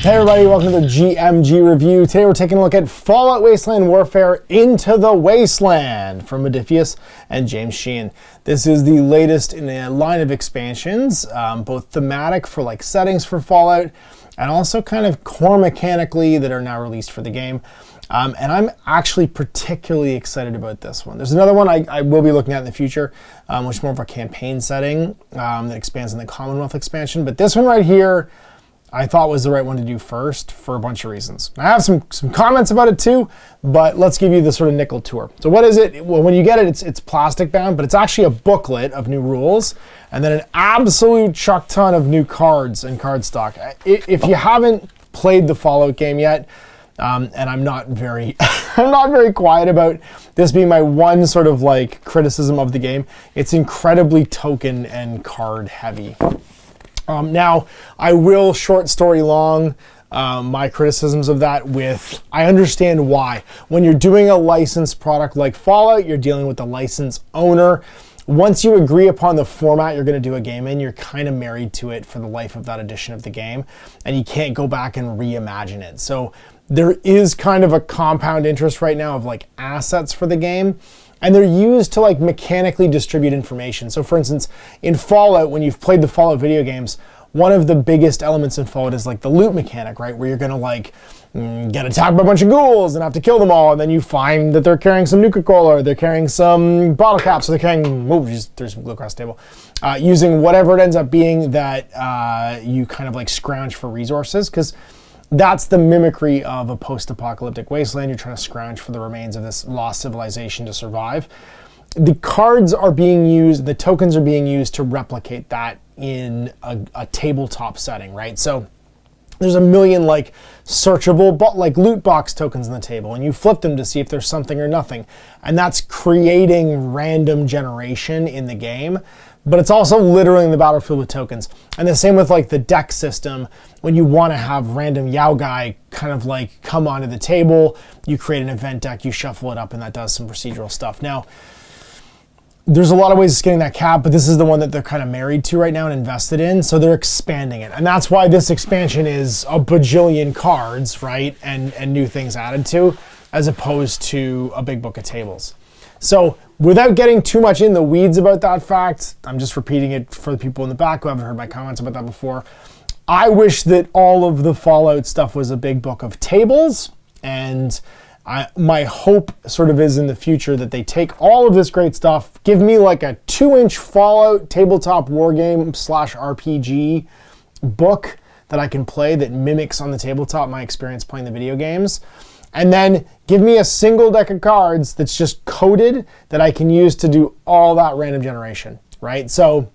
Hey everybody, welcome to the GMG review. Today we're taking a look at Fallout Wasteland Warfare Into the Wasteland from Modiphius and James Sheehan. This is the latest in a line of expansions, both thematic for like settings for Fallout and also kind of core mechanically that are now released for the game. And I'm actually particularly excited about this one. There's another one I will be looking at in the future, which is more of a campaign setting that expands in the Commonwealth expansion. But this one right here, I thought was the right one to do first for a bunch of reasons. I have some comments about it too, but let's give you the sort of nickel tour. So what is it? Well, when you get it, it's plastic bound, but it's actually a booklet of new rules and then an absolute chuck ton of new cards and card stock. If you haven't played the Fallout game yet, and I'm not very quiet about this being my one sort of like criticism of the game, it's incredibly token and card heavy. Now, I will short story long my criticisms of that with, I understand why. When you're doing a licensed product like Fallout, you're dealing with the license owner. Once you agree upon the format you're going to do a game in, you're kind of married to it for the life of that edition of the game, and you can't go back and reimagine it. So there is kind of a compound interest right now of like assets for the game. And they're used to like mechanically distribute information. So for instance, in Fallout, when you've played the Fallout video games, one of the biggest elements in Fallout is like the loot mechanic, right? Where you're gonna like get attacked by a bunch of ghouls and have to kill them all. And then you find that they're carrying some Nuka-Cola, or they're carrying some bottle caps, or they're carrying, there's some glue across the table. Using whatever it ends up being that you kind of like scrounge for resources, because that's the mimicry of a post-apocalyptic wasteland. You're trying to scrounge for the remains of this lost civilization to survive. The cards are being used, the tokens are being used to replicate that in a tabletop setting, right? So there's a million like searchable like loot box tokens on the table, and you flip them to see if there's something or nothing. And that's creating random generation in the game. But it's also literally in the battlefield with tokens. And the same with like the deck system. When you want to have random Yao guy kind of like come onto the table, you create an event deck, you shuffle it up, and that does some procedural stuff. Now, there's a lot of ways of getting that cap, but this is the one that they're kind of married to right now and invested in, so they're expanding it. And that's why this expansion is a bajillion cards, right? And new things added to, as opposed to a big book of tables. So without getting too much in the weeds about that fact, I'm just repeating it for the people in the back who haven't heard my comments about that before. I wish that all of the Fallout stuff was a big book of tables, and my hope sort of is in the future that they take all of this great stuff, give me like a 2-inch Fallout tabletop wargame / RPG book that I can play that mimics on the tabletop my experience playing the video games. And then give me a single deck of cards that's just coded that I can use to do all that random generation, right? So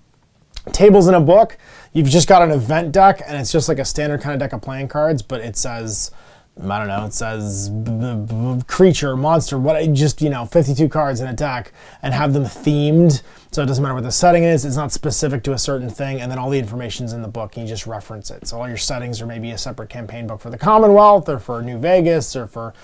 tables in a book, you've just got an event deck, and it's just like a standard kind of deck of playing cards, but it says, I don't know, it says creature, monster, what, just, 52 cards in a deck, and have them themed. So it doesn't matter what the setting is, it's not specific to a certain thing, and then all the information's in the book, and you just reference it. So all your settings are maybe a separate campaign book for the Commonwealth, or for New Vegas, or for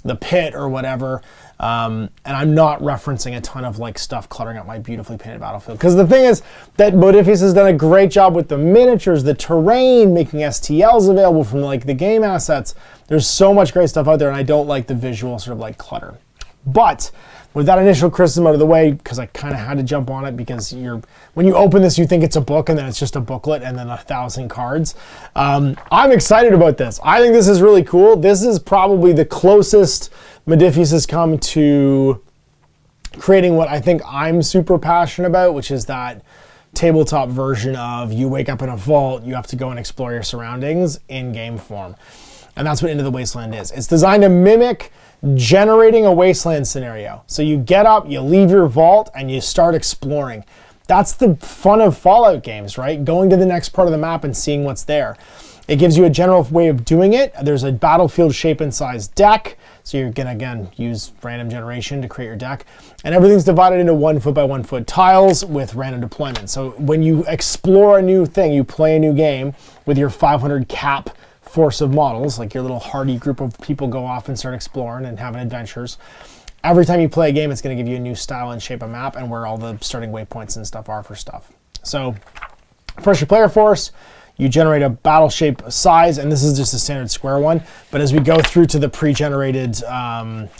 the Pit, or whatever. And I'm not referencing a ton of like stuff cluttering up my beautifully painted battlefield. Because the thing is that Modiphius has done a great job with the miniatures, the terrain, making STLs available from like the game assets. There's so much great stuff out there, and I don't like the visual sort of like clutter. But with that initial criticism out of the way, because I kind of had to jump on it, because when you open this, you think it's a book, and then it's just a booklet and then 1,000 cards. I'm excited about this. I think this is really cool. This is probably the closest Modiphius has come to creating what I think I'm super passionate about, which is that tabletop version of you wake up in a vault, you have to go and explore your surroundings in game form. And that's what Into the Wasteland is. It's designed to mimic generating a wasteland scenario. So you get up, you leave your vault, and you start exploring. That's the fun of Fallout games, right? Going to the next part of the map and seeing what's there. It gives you a general way of doing it. There's a battlefield shape and size deck. So you're gonna, again, use random generation to create your deck. And everything's divided into 1 foot by 1 foot tiles with random deployment. So when you explore a new thing, you play a new game with your 500 cap force of models, like your little hardy group of people go off and start exploring and having adventures. Every time you play a game, it's going to give you a new style and shape of map and where all the starting waypoints and stuff are for stuff. So first your player force, you generate a battle shape size, and this is just a standard square one. But as we go through to the pre-generated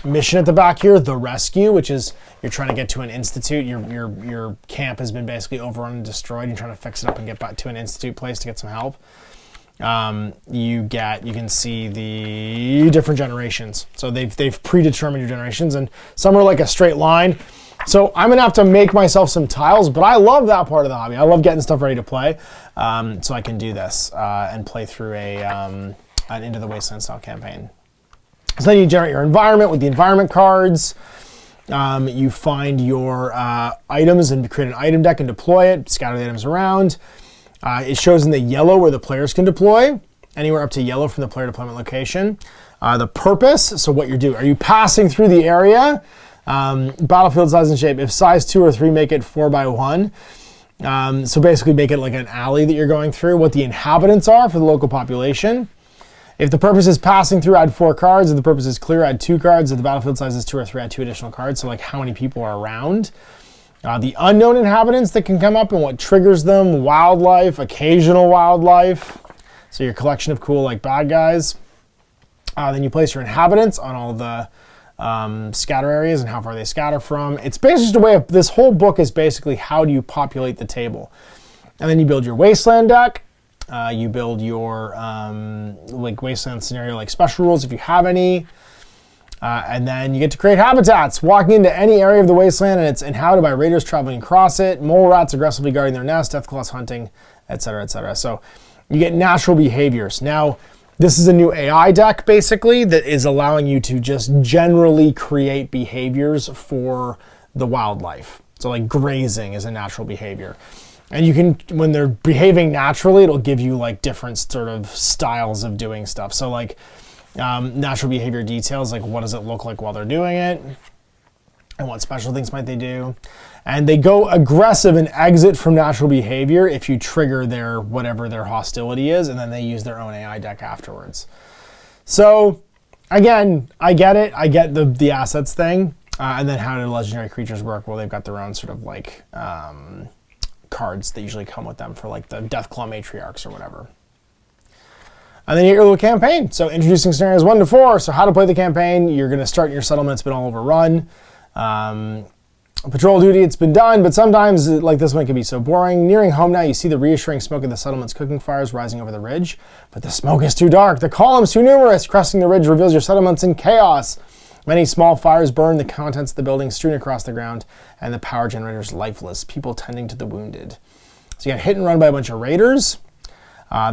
mission at the back here, the rescue, which is you're trying to get to an institute. Your camp has been basically overrun and destroyed. You're trying to fix it up and get back to an institute place to get some help. You can see the different generations. So they've predetermined your generations, and some are like a straight line. So I'm gonna have to make myself some tiles, but I love that part of the hobby. I love getting stuff ready to play, so I can do this and play through an Into the Wasteland style campaign. So then you generate your environment with the environment cards. You find your items and create an item deck and deploy it, scatter the items around. It shows in the yellow where the players can deploy, anywhere up to yellow from the player deployment location. The purpose, so what you're doing. Are you passing through the area? Battlefield size and shape. If size 2 or 3, make it 4 by 1. So basically make it like an alley that you're going through. What the inhabitants are for the local population. If the purpose is passing through, add 4 cards. If the purpose is clear, add 2 cards. If the battlefield size is 2 or 3, add 2 additional cards. So like how many people are around. The unknown inhabitants that can come up and what triggers them. Wildlife, occasional wildlife. So your collection of cool like bad guys. Then you place your inhabitants on all the scatter areas and how far they scatter from. It's basically just a way of, this whole book is basically how do you populate the table. And then you build your Wasteland deck. You build your like Wasteland scenario like special rules if you have any. And then you get to create habitats. Walking into any area of the Wasteland and it's inhabited by raiders traveling across it, mole rats aggressively guarding their nest, deathclaws hunting, etc., etc. So you get natural behaviors. Now, this is a new AI deck, basically, that is allowing you to just generally create behaviors for the wildlife. So like grazing is a natural behavior. And you can, when they're behaving naturally, it'll give you like different sort of styles of doing stuff. So like natural behavior details, like what does it look like while they're doing it? And what special things might they do? And they go aggressive and exit from natural behavior if you trigger their whatever their hostility is, and then they use their own AI deck afterwards. So again, I get it. I get the assets thing. And then how do legendary creatures work? Well, they've got their own sort of like cards that usually come with them for like the Deathclaw matriarchs or whatever. And then you get your little campaign. So introducing scenarios 1 to 4. So how to play the campaign. You're going to start in your settlement. It's been all overrun. Patrol duty, it's been done, but sometimes like this one can be so boring. Nearing home now, you see the reassuring smoke of the settlement's cooking fires rising over the ridge, but the smoke is too dark. The columns too numerous. Cresting the ridge reveals your settlements in chaos. Many small fires burn, the contents of the building strewn across the ground, and the power generators lifeless. People tending to the wounded. So you got hit and run by a bunch of raiders.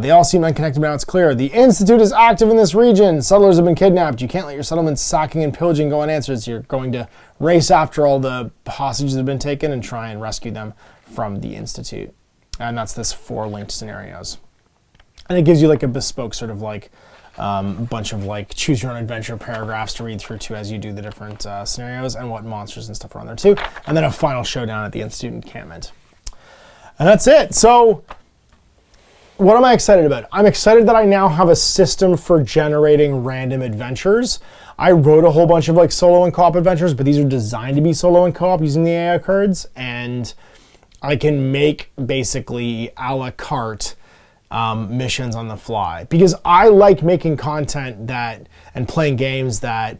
They all seem unconnected, but now it's clear. The Institute is active in this region. Settlers have been kidnapped. You can't let your settlements sacking and pillaging go unanswered. You're going to race after all the hostages that have been taken and try and rescue them from the Institute. And that's this 4 linked scenarios. And it gives you like a bespoke sort of like bunch of like choose your own adventure paragraphs to read through too as you do the different scenarios and what monsters and stuff are on there too. And then a final showdown at the Institute encampment. And that's it. So what am I excited about? I'm excited that I now have a system for generating random adventures. I wrote a whole bunch of like solo and co-op adventures, but these are designed to be solo and co-op using the AI cards. And I can make basically a la carte missions on the fly because I like making content that and playing games that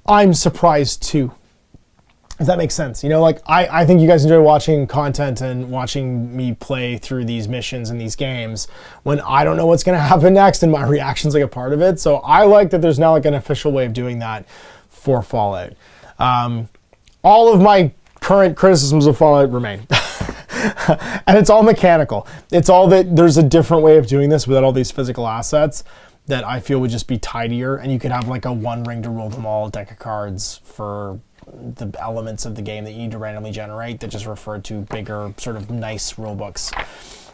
I'm surprised too. If that makes sense. You know, like I think you guys enjoy watching content and watching me play through these missions and these games when I don't know what's going to happen next and my reaction's like a part of it. So I like that there's now like an official way of doing that for Fallout. All of my current criticisms of Fallout remain. And it's all mechanical. It's all that there's a different way of doing this without all these physical assets that I feel would just be tidier. And you could have like a one ring to rule them all deck of cards for the elements of the game that you need to randomly generate that just refer to bigger sort of nice rule books.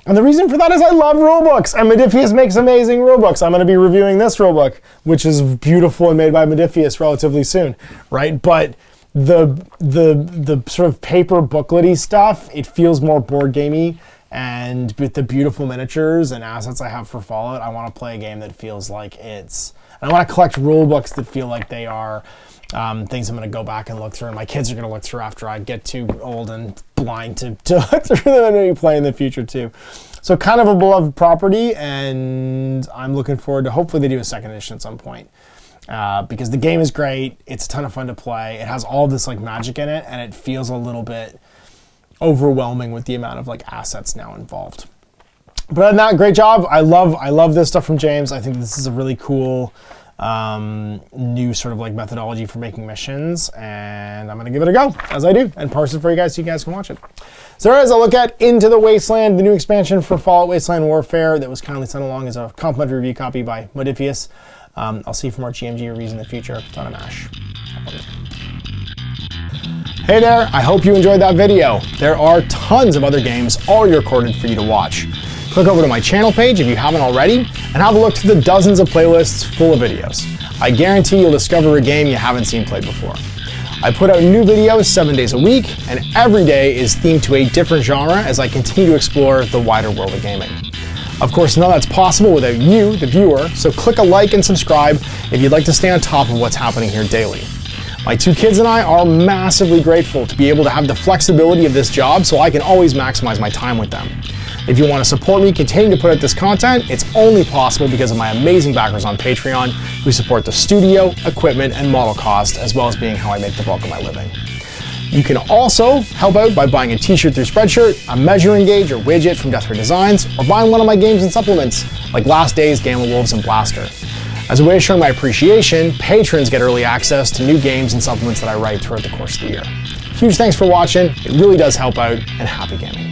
And the reason for that is I love rule books, and Modiphius makes amazing rule books. I'm going to be reviewing this rule book, which is beautiful and made by Modiphius relatively soon, right? But the sort of paper booklety stuff, it feels more board gamey, and with the beautiful miniatures and assets I have for Fallout, I want to play a game that feels like it's, and I want to collect rule books that feel like they are things I'm going to go back and look through, and my kids are going to look through after I get too old and blind to look through them and maybe play in the future too. So kind of a beloved property, and I'm looking forward to hopefully they do a second edition at some point. Because the game is great, it's a ton of fun to play, it has all this like magic in it, and it feels a little bit overwhelming with the amount of like assets now involved. But other than that, great job. I love this stuff from James. I think this is a really cool new sort of like methodology for making missions, and I'm gonna give it a go as I do and parse it for you guys so you guys can watch it. So there is a look at Into the Wasteland, the new expansion for Fallout Wasteland Warfare that was kindly sent along as a complimentary review copy by Modiphius. I'll see you for more GMG reviews in the future. Ton of mash. Hey there, I hope you enjoyed that video. There are tons of other games already recorded for you to watch. Click over to my channel page if you haven't already, and have a look through the dozens of playlists full of videos. I guarantee you'll discover a game you haven't seen played before. I put out new videos 7 days a week, and every day is themed to a different genre as I continue to explore the wider world of gaming. Of course, none of that's possible without you, the viewer, so click a like and subscribe if you'd like to stay on top of what's happening here daily. My 2 kids and I are massively grateful to be able to have the flexibility of this job so I can always maximize my time with them. If you want to support me continuing to put out this content, it's only possible because of my amazing backers on Patreon who support the studio, equipment, and model cost, as well as being how I make the bulk of my living. You can also help out by buying a t-shirt through Spreadshirt, a measuring gauge or widget from Death Ray Designs, or buying one of my games and supplements like Last Days, Gamma Wolves, and Blaster. As a way of showing my appreciation, patrons get early access to new games and supplements that I write throughout the course of the year. Huge thanks for watching, it really does help out, and happy gaming.